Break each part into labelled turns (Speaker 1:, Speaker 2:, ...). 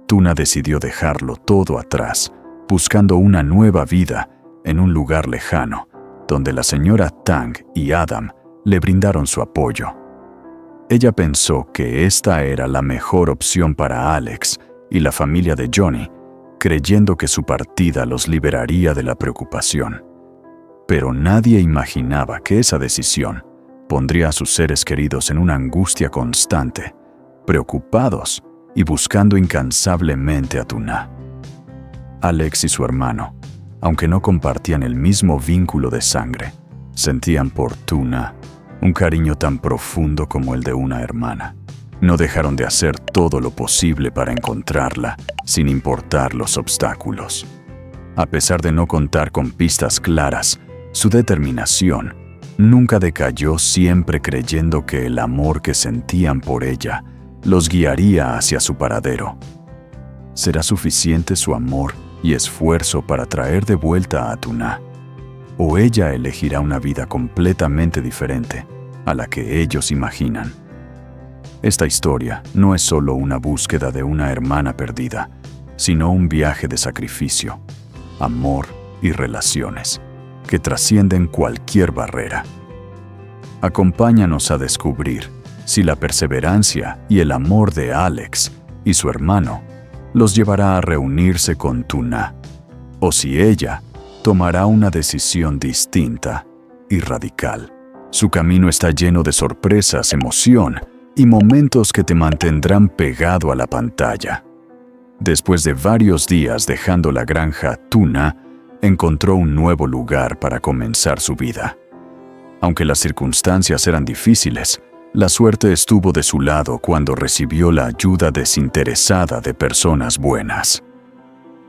Speaker 1: Tuna decidió dejarlo todo atrás, buscando una nueva vida en un lugar lejano, donde la señora Tang y Adam le brindaron su apoyo. Ella pensó que esta era la mejor opción para Alex y la familia de Johnny, creyendo que su partida los liberaría de la preocupación. Pero nadie imaginaba que esa decisión pondría a sus seres queridos en una angustia constante, preocupados y buscando incansablemente a Tuna. Alex y su hermano, aunque no compartían el mismo vínculo de sangre, sentían por Tuna un cariño tan profundo como el de una hermana. No dejaron de hacer todo lo posible para encontrarla, sin importar los obstáculos. A pesar de no contar con pistas claras, su determinación nunca decayó, siempre creyendo que el amor que sentían por ella los guiaría hacia su paradero. ¿Será suficiente su amor y esfuerzo para traer de vuelta a Tuna? ¿O ella elegirá una vida completamente diferente a la que ellos imaginan? Esta historia no es solo una búsqueda de una hermana perdida, sino un viaje de sacrificio, amor y relaciones que trascienden cualquier barrera. Acompáñanos a descubrir si la perseverancia y el amor de Alex y su hermano los llevará a reunirse con Tuna, o si ella tomará una decisión distinta y radical. Su camino está lleno de sorpresas, emoción y momentos que te mantendrán pegado a la pantalla. Después de varios días dejando la granja, Tuna encontró un nuevo lugar para comenzar su vida. Aunque las circunstancias eran difíciles, la suerte estuvo de su lado cuando recibió la ayuda desinteresada de personas buenas.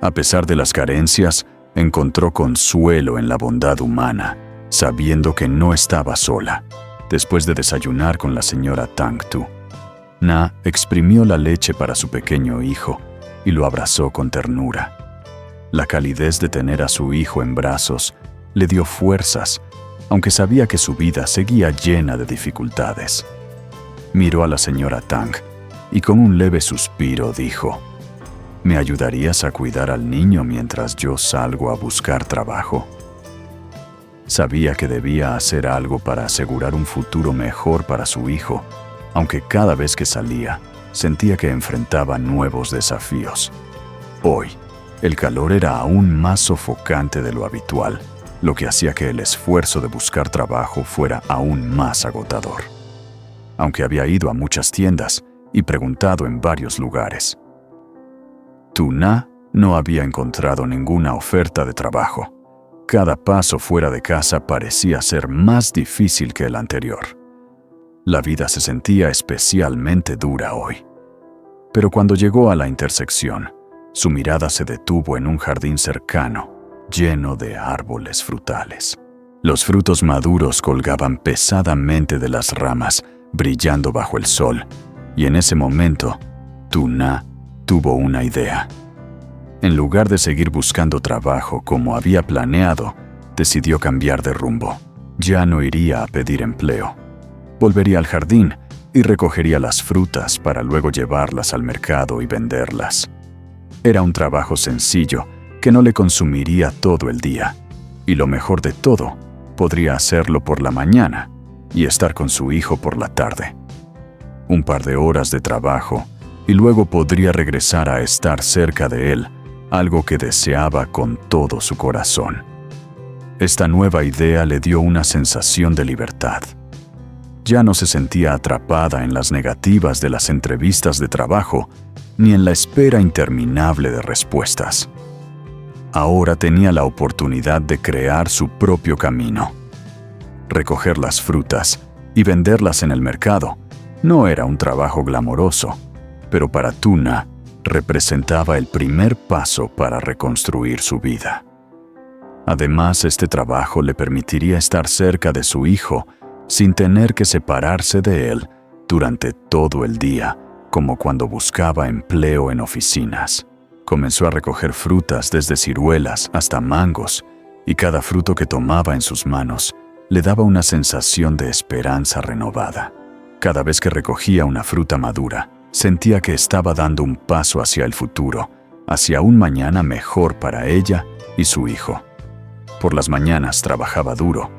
Speaker 1: A pesar de las carencias, encontró consuelo en la bondad humana, sabiendo que no estaba sola. Después de desayunar con la señora Tang Tu, Na exprimió la leche para su pequeño hijo y lo abrazó con ternura. La calidez de tener a su hijo en brazos le dio fuerzas, aunque sabía que su vida seguía llena de dificultades. Miró a la señora Tang y con un leve suspiro dijo: ¿Me ayudarías a cuidar al niño mientras yo salgo a buscar trabajo? Sabía que debía hacer algo para asegurar un futuro mejor para su hijo, aunque cada vez que salía, sentía que enfrentaba nuevos desafíos. Hoy, el calor era aún más sofocante de lo habitual, lo que hacía que el esfuerzo de buscar trabajo fuera aún más agotador. Aunque había ido a muchas tiendas y preguntado en varios lugares, Tuna no había encontrado ninguna oferta de trabajo. Cada paso fuera de casa parecía ser más difícil que el anterior. La vida se sentía especialmente dura hoy. Pero cuando llegó a la intersección, su mirada se detuvo en un jardín cercano, lleno de árboles frutales. Los frutos maduros colgaban pesadamente de las ramas, brillando bajo el sol, y en ese momento, Tuna tuvo una idea. En lugar de seguir buscando trabajo como había planeado, decidió cambiar de rumbo. Ya no iría a pedir empleo. Volvería al jardín y recogería las frutas para luego llevarlas al mercado y venderlas. Era un trabajo sencillo que no le consumiría todo el día, y lo mejor de todo, podría hacerlo por la mañana y estar con su hijo por la tarde. Un par de horas de trabajo y luego podría regresar a estar cerca de él, algo que deseaba con todo su corazón. Esta nueva idea le dio una sensación de libertad. Ya no se sentía atrapada en las negativas de las entrevistas de trabajo, ni en la espera interminable de respuestas. Ahora tenía la oportunidad de crear su propio camino. Recoger las frutas y venderlas en el mercado no era un trabajo glamoroso, pero para Tuna representaba el primer paso para reconstruir su vida. Además, este trabajo le permitiría estar cerca de su hijo sin tener que separarse de él durante todo el día, como cuando buscaba empleo en oficinas. Comenzó a recoger frutas desde ciruelas hasta mangos, y cada fruto que tomaba en sus manos le daba una sensación de esperanza renovada. Cada vez que recogía una fruta madura, Sentía que estaba dando un paso hacia el futuro, hacia un mañana mejor para ella y su hijo. Por las mañanas trabajaba duro,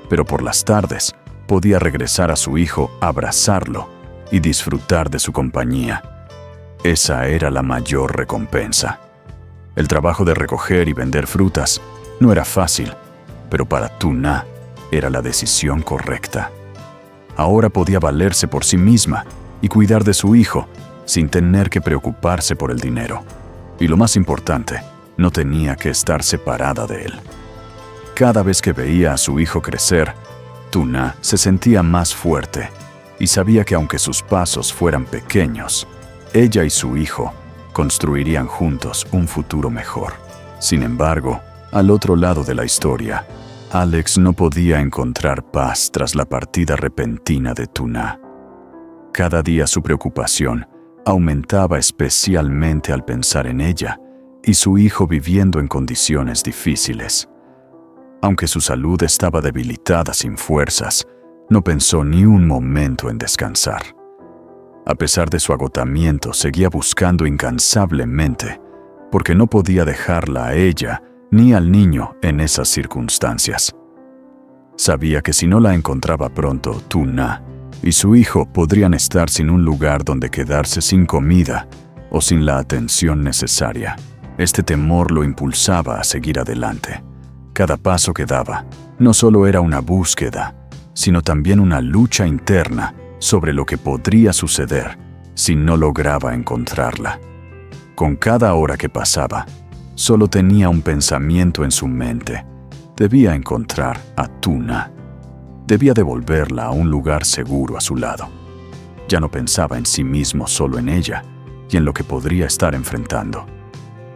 Speaker 1: pero por las tardes podía regresar a su hijo, abrazarlo y disfrutar de su compañía. Esa era la mayor recompensa. El trabajo de recoger y vender frutas no era fácil, pero para Tuna era la decisión correcta. Ahora podía valerse por sí misma y cuidar de su hijo sin tener que preocuparse por el dinero. Y lo más importante, no tenía que estar separada de él. Cada vez que veía a su hijo crecer, Tuna se sentía más fuerte y sabía que aunque sus pasos fueran pequeños, ella y su hijo construirían juntos un futuro mejor. Sin embargo, al otro lado de la historia, Alex no podía encontrar paz tras la partida repentina de Tuna. Cada día su preocupación aumentaba, especialmente al pensar en ella y su hijo viviendo en condiciones difíciles. Aunque su salud estaba debilitada sin fuerzas, no pensó ni un momento en descansar. A pesar de su agotamiento, seguía buscando incansablemente, porque no podía dejarla a ella ni al niño en esas circunstancias. Sabía que si no la encontraba pronto, Tuna y su hijo podrían estar sin un lugar donde quedarse, sin comida o sin la atención necesaria. Este temor lo impulsaba a seguir adelante. Cada paso que daba no solo era una búsqueda, sino también una lucha interna sobre lo que podría suceder si no lograba encontrarla. Con cada hora que pasaba, solo tenía un pensamiento en su mente. Debía encontrar a Tuna. Debía devolverla a un lugar seguro a su lado. Ya no pensaba en sí mismo, solo en ella y en lo que podría estar enfrentando.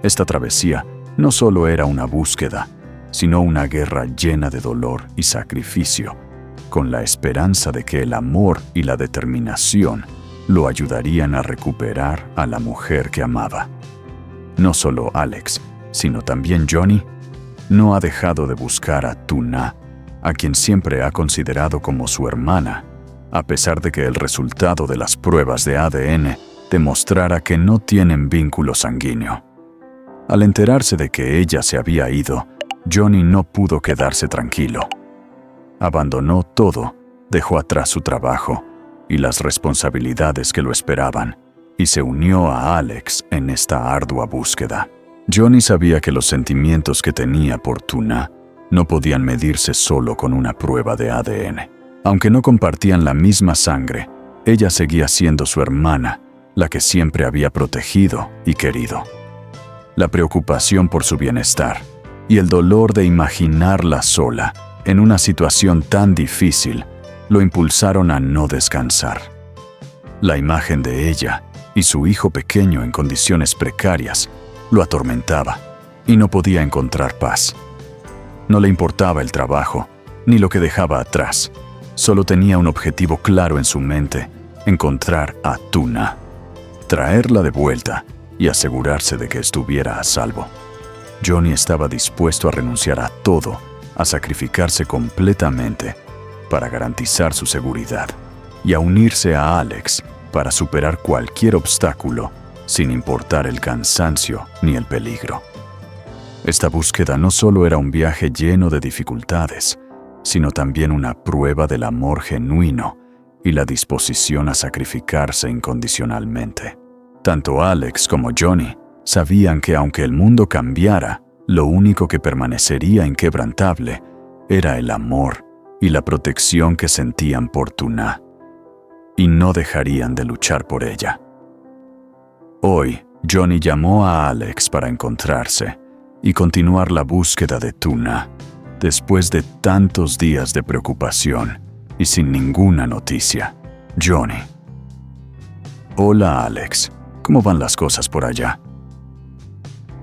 Speaker 1: Esta travesía no solo era una búsqueda, sino una guerra llena de dolor y sacrificio, con la esperanza de que el amor y la determinación lo ayudarían a recuperar a la mujer que amaba. No solo Alex, sino también Johnny, no ha dejado de buscar a Tuna, a quien siempre ha considerado como su hermana, a pesar de que el resultado de las pruebas de ADN demostrara que no tienen vínculo sanguíneo. Al enterarse de que ella se había ido, Johnny no pudo quedarse tranquilo. Abandonó todo, dejó atrás su trabajo y las responsabilidades que lo esperaban, y se unió a Alex en esta ardua búsqueda. Johnny sabía que los sentimientos que tenía por Tuna no podían medirse solo con una prueba de ADN. Aunque no compartían la misma sangre, ella seguía siendo su hermana, la que siempre había protegido y querido. La preocupación por su bienestar y el dolor de imaginarla sola en una situación tan difícil lo impulsaron a no descansar. La imagen de ella y su hijo pequeño en condiciones precarias lo atormentaba y no podía encontrar paz. No le importaba el trabajo ni lo que dejaba atrás. Solo tenía un objetivo claro en su mente: encontrar a Tuna, traerla de vuelta y asegurarse de que estuviera a salvo. Johnny estaba dispuesto a renunciar a todo, a sacrificarse completamente para garantizar su seguridad y a unirse a Alex para superar cualquier obstáculo, sin importar el cansancio ni el peligro. Esta búsqueda no solo era un viaje lleno de dificultades, sino también una prueba del amor genuino y la disposición a sacrificarse incondicionalmente. Tanto Alex como Johnny sabían que aunque el mundo cambiara, lo único que permanecería inquebrantable era el amor y la protección que sentían por Tuna, y no dejarían de luchar por ella. Hoy, Johnny llamó a Alex para encontrarse y continuar la búsqueda de Tuna, después de tantos días de preocupación y sin ninguna noticia. Johnny: Hola Alex, ¿cómo van las cosas por allá?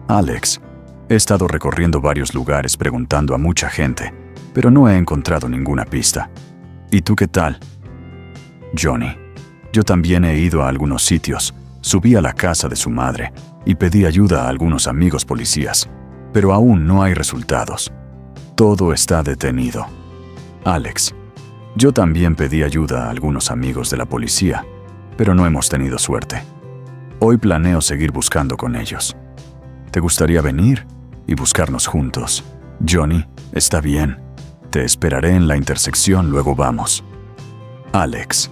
Speaker 1: Alex: he estado recorriendo varios lugares preguntando a mucha gente, pero no he encontrado ninguna pista. ¿Y tú qué tal? Johnny: yo también he ido a algunos sitios, subí a la casa de su madre y pedí ayuda a algunos amigos policías, pero aún no hay resultados. Todo está detenido. Alex: yo también pedí ayuda a algunos amigos de la policía, pero no hemos tenido suerte. Hoy planeo seguir buscando con ellos. ¿Te gustaría venir y buscarnos juntos? Johnny, está bien. Te esperaré en la intersección, luego vamos. Alex,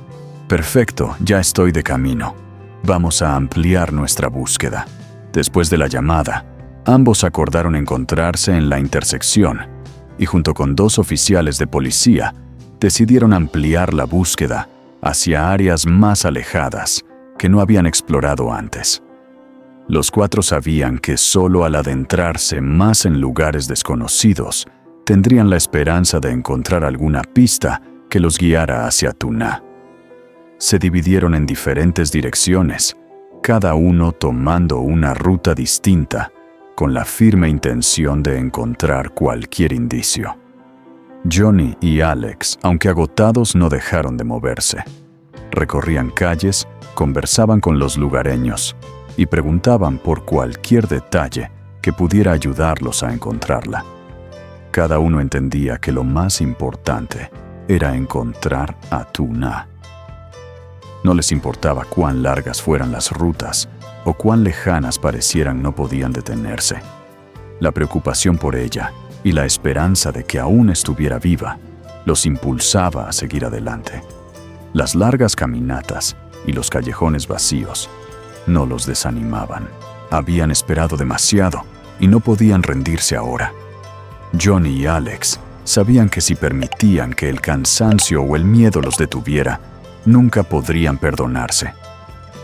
Speaker 1: perfecto, ya estoy de camino. Vamos a ampliar nuestra búsqueda. Después de la llamada, ambos acordaron encontrarse en la intersección y junto con 2 oficiales de policía, decidieron ampliar la búsqueda hacia áreas más alejadas que no habían explorado antes. Los 4 sabían que solo al adentrarse más en lugares desconocidos, tendrían la esperanza de encontrar alguna pista que los guiara hacia Tuna. Se dividieron en diferentes direcciones, cada uno tomando una ruta distinta, con la firme intención de encontrar cualquier indicio. Johnny y Alex, aunque agotados, no dejaron de moverse. Recorrían calles, conversaban con los lugareños y preguntaban por cualquier detalle que pudiera ayudarlos a encontrarla. Cada uno entendía que lo más importante era encontrar a Tuna. No les importaba cuán largas fueran las rutas o cuán lejanas parecieran, no podían detenerse. La preocupación por ella y la esperanza de que aún estuviera viva los impulsaba a seguir adelante. Las largas caminatas y los callejones vacíos no los desanimaban. Habían esperado demasiado y no podían rendirse ahora. Johnny y Alex sabían que si permitían que el cansancio o el miedo los detuviera, nunca podrían perdonarse.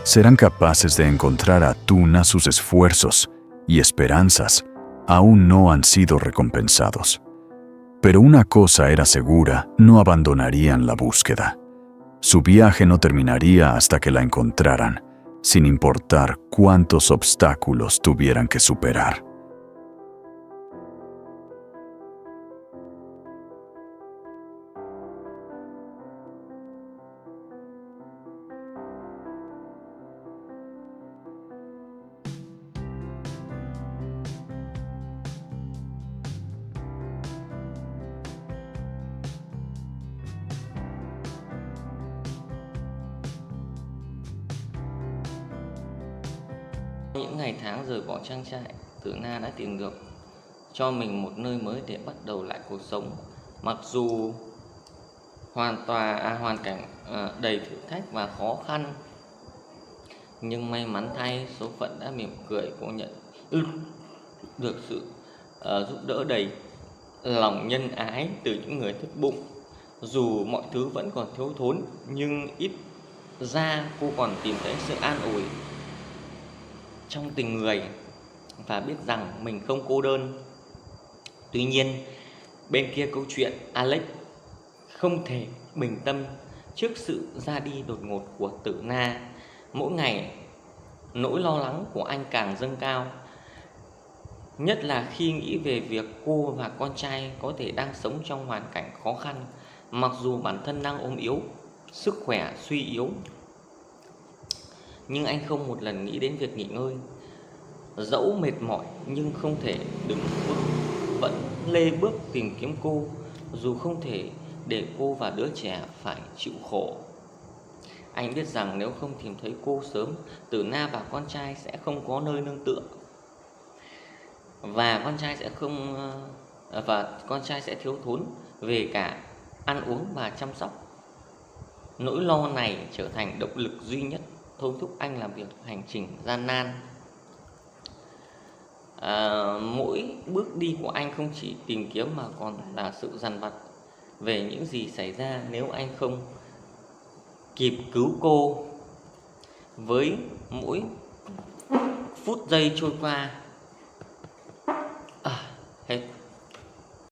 Speaker 1: Serán capaces de encontrar a Tuna. Sus esfuerzos y esperanzas aún no han sido recompensados. Pero una cosa era segura, no abandonarían la búsqueda. Su viaje no terminaría hasta que la encontraran, sin importar cuántos obstáculos tuvieran que superar.
Speaker 2: Những ngày tháng rời bỏ trang trại, Tử Na đã tìm được cho mình một nơi mới để bắt đầu lại cuộc sống. Mặc dù hoàn cảnh đầy thử thách và khó khăn, nhưng may mắn thay, số phận đã mỉm cười cô nhận được sự giúp đỡ đầy lòng nhân ái từ những người tốt bụng. Dù mọi thứ vẫn còn thiếu thốn, nhưng ít ra cô còn tìm thấy sự an ủi trong tình người và biết rằng mình không cô đơn. Tuy nhiên, bên kia câu chuyện, Alex không thể bình tâm trước sự ra đi đột ngột của Tử Na. Mỗi ngày, nỗi lo lắng của anh càng dâng cao, nhất là khi nghĩ về việc cô và con trai có thể đang sống trong hoàn cảnh khó khăn. Mặc dù bản thân đang ốm yếu, sức khỏe suy yếu, nhưng anh không một lần nghĩ đến việc nghỉ ngơi. Dẫu mệt mỏi nhưng không thể đứng bước, vẫn lê bước tìm kiếm cô, dù không thể để cô và đứa trẻ phải chịu khổ. Anh biết rằng nếu không tìm thấy cô sớm, Tử Na và con trai sẽ không có nơi nương tựa, và con trai sẽ thiếu thốn về cả ăn uống và chăm sóc. Nỗi lo này trở thành động lực duy nhất thôi thúc anh làm việc hành trình gian nan. Mỗi bước đi của anh không chỉ tìm kiếm mà còn là sự dằn vặt về những gì xảy ra nếu anh không kịp cứu cô. Với mỗi phút giây trôi qua, hết.